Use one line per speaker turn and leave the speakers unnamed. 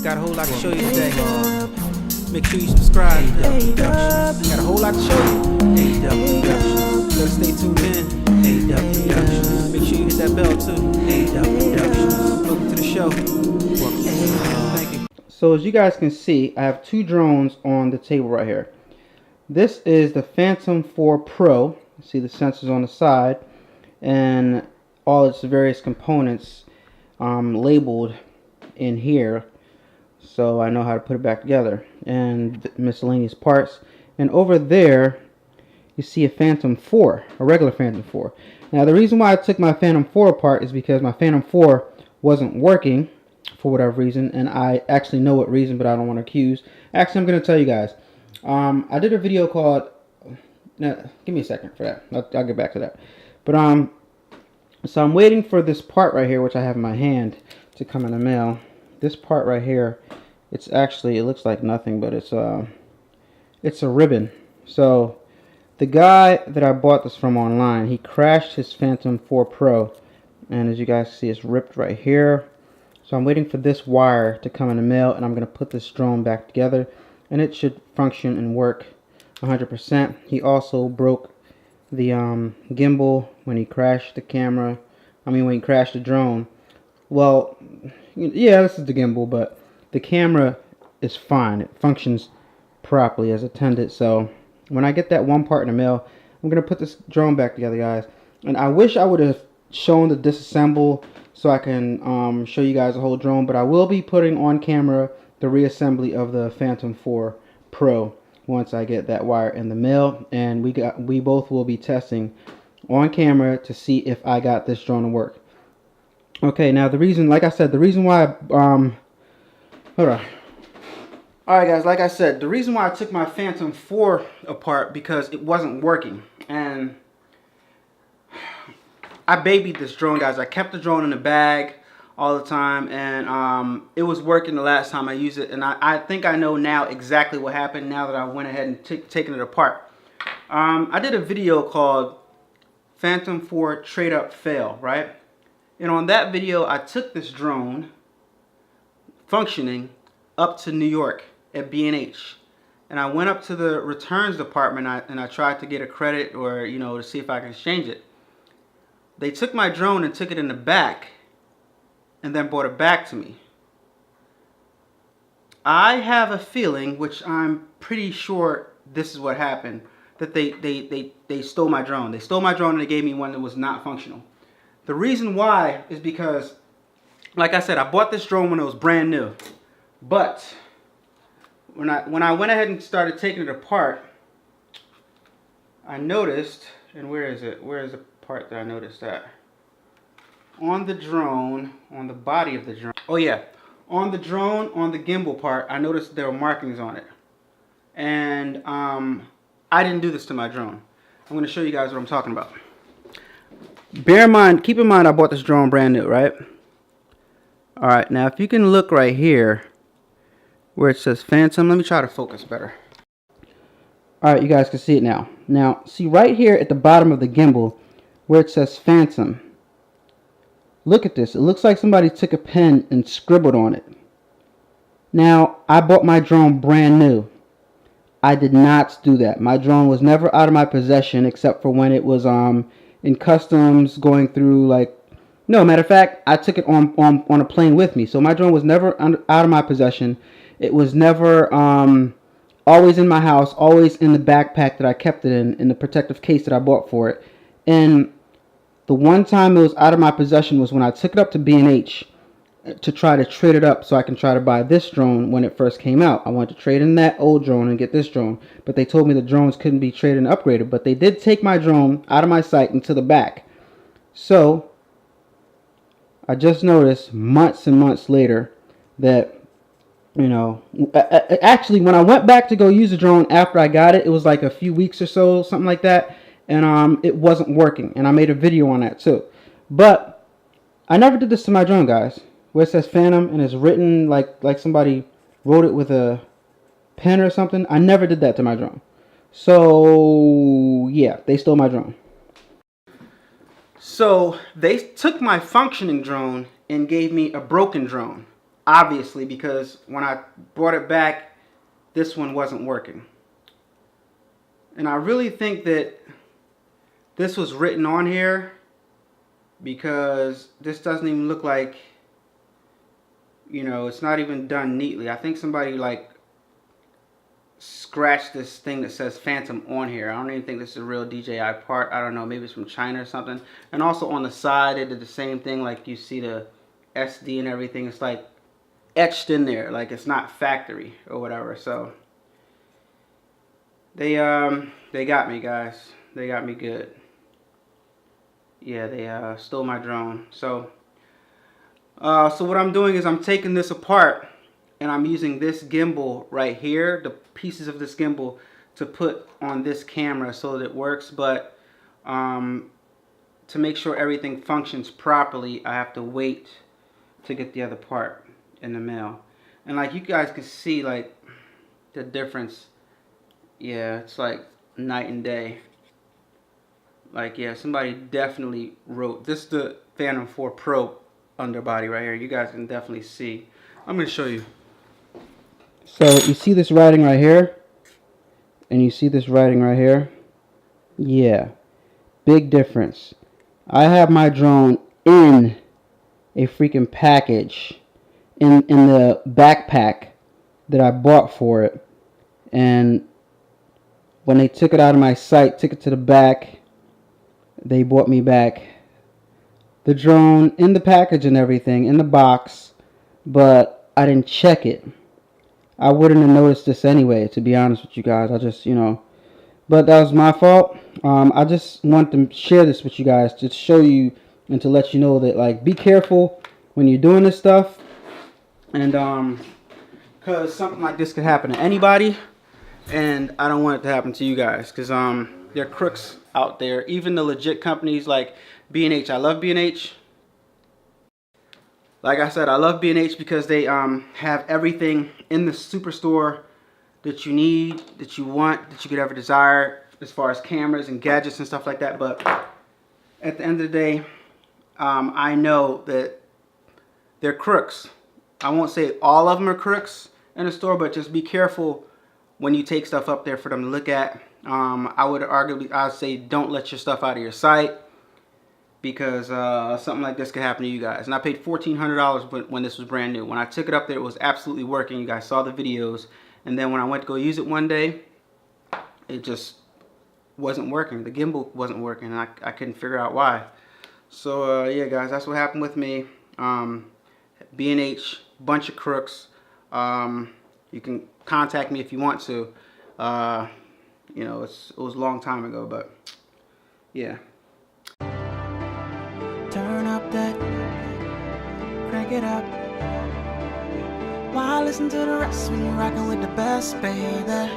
Got a whole lot to show you today. Make sure you subscribe. Got a whole lot to show you. A-Dubb Productions. Better stay tuned in. A-Dubb Productions. Make sure you hit that bell too. A-Dubb Productions. Welcome to the show. Thank you.
So as you guys can see, I have two drones on the table right here. This is the Phantom 4 Pro. You see the sensors on the side and all its various components labeled in here, so I know how to put it back together, and miscellaneous parts. And over there you see a Phantom 4, a regular Phantom 4. Now the reason why I took my Phantom 4 apart is because my Phantom 4 wasn't working for whatever reason, and I actually know what reason, but I don't want to accuse. Actually, I'm going to tell you guys. I did a video called, give me a second for that, I'll get back to that. But so I'm waiting for this part right here, which I have in my hand, to come in the mail. This part right here, it's actually, it looks like nothing, but it's a ribbon. So the guy that I bought this from online, he crashed his Phantom 4 Pro, and as you guys see, it's ripped right here. So I'm waiting for this wire to come in the mail, and I'm going to put this drone back together, and it should function and work 100%. He also broke the gimbal when he crashed the camera. When he crashed the drone. Well, yeah, this is the gimbal, but the camera is fine. It functions properly as intended. So when I get that one part in the mail, I'm going to put this drone back together, guys. And I wish I would have shown the disassemble so I can show you guys the whole drone, but I will be putting on camera the reassembly of the Phantom 4 Pro once I get that wire in the mail, and we both will be testing on camera to see if I got this drone to work. Okay, now the reason, like I said, the reason why hold on. Alright guys, like I said, the reason why I took my Phantom 4 apart because it wasn't working, and I babied this drone, guys. I kept the drone in the bag all the time, and it was working the last time I used it, and I think I know now exactly what happened now that I went ahead and taken it apart. I did a video called Phantom 4 Trade Up Fail, right? And on that video, I took this drone functioning up to New York at B&H, and I went up to the returns department and I tried to get a credit, or to see if I could exchange it. They took my drone and took it in the back and then brought it back to me. I have a feeling, which I'm pretty sure this is what happened, that they stole my drone. They stole my drone and they gave me one that was not functional. The reason why is because, like I said, I bought this drone when it was brand new. But when I went ahead and started taking it apart, I noticed, and where is it? Where is the part that I noticed that? On the drone, on the body of the drone. Oh yeah, on the drone, on the gimbal part, I noticed there were markings on it. And I didn't do this to my drone. I'm going to show you guys what I'm talking about. Bear in mind, keep in mind I bought this drone brand new, right? Alright, now if you can look right here where it says Phantom, let me try to focus better. Alright, you guys can see it now. Now, see right here at the bottom of the gimbal where it says Phantom. Look at this. It looks like somebody took a pen and scribbled on it. Now, I bought my drone brand new. I did not do that. My drone was never out of my possession except for when it was in customs going through, like, no, matter of fact, I took it on a plane with me. So my drone was never out of my possession. It was never always in my house, always in the backpack that I kept it in the protective case that I bought for it. And the one time it was out of my possession was when I took it up to B&H to try to trade it up so I can try to buy this drone when it first came out. I wanted to trade in that old drone and get this drone, but they told me the drones couldn't be traded and upgraded. But they did take my drone out of my sight into the back. So I just noticed months and months later that, actually when I went back to go use the drone after I got it, it was like a few weeks or so, something like that, and it wasn't working, and I made a video on that too. But I never did this to my drone, guys. Where it says Phantom and it's written like somebody wrote it with a pen or something. I never did that to my drone. So yeah, they stole my drone. So they took my functioning drone and gave me a broken drone. obviously, because when I brought it back, this one wasn't working. And I really think that this was written on here, because this doesn't even look like, you know, it's not even done neatly. I think somebody like scratched this thing that says Phantom on here. I don't even think this is a real DJI part. I don't know, maybe it's from China or something. And also on the side, they did the same thing. Like you see the SD and everything. It's like etched in there, like it's not factory or whatever. So they got me, guys. They got me good. Yeah, they stole my drone. So what I'm doing is I'm taking this apart, and I'm using this gimbal right here, the pieces of this gimbal, to put on this camera so that it works. But to make sure everything functions properly, I have to wait to get the other part in the mail. And like you guys can see, like the difference. Yeah, it's like night and day. Like, yeah, somebody definitely wrote. This is the Phantom 4 Pro underbody right here. You guys can definitely see. I'm going to show you. So you see this writing right here? And you see this writing right here? Yeah. Big difference. I have my drone in a freaking package. In the backpack that I bought for it. And when they took it out of my sight, took it to the back, they brought me back the drone in the package and everything, in the box, but I didn't check it. I wouldn't have noticed this anyway, to be honest with you guys. I just, you know, but that was my fault. I just want to share this with you guys to show you and to let you know that, like, be careful when you're doing this stuff. And, because something like this could happen to anybody, and I don't want it to happen to you guys, because, there are crooks out there. Even the legit companies like B&H. I love B&H. Like I said, I love B&H because they have everything in the superstore that you need, that you want, that you could ever desire, as far as cameras and gadgets and stuff like that. But at the end of the day, I know that they're crooks. I won't say all of them are crooks in the store, but just be careful when you take stuff up there for them to look at. I'd say don't let your stuff out of your sight, because something like this could happen to you guys. And I paid $1,400 when this was brand new. When I took it up there, it was absolutely working. You guys saw the videos. And then when I went to go use it one day, it just wasn't working. The gimbal wasn't working, and I couldn't figure out why. So yeah, guys, that's what happened with me. B&H, bunch of crooks. You can contact me if you want to. You know, it was a long time ago, but yeah.
Turn up that, crank it up. Why listen to the rest when you're rocking with the best, baby?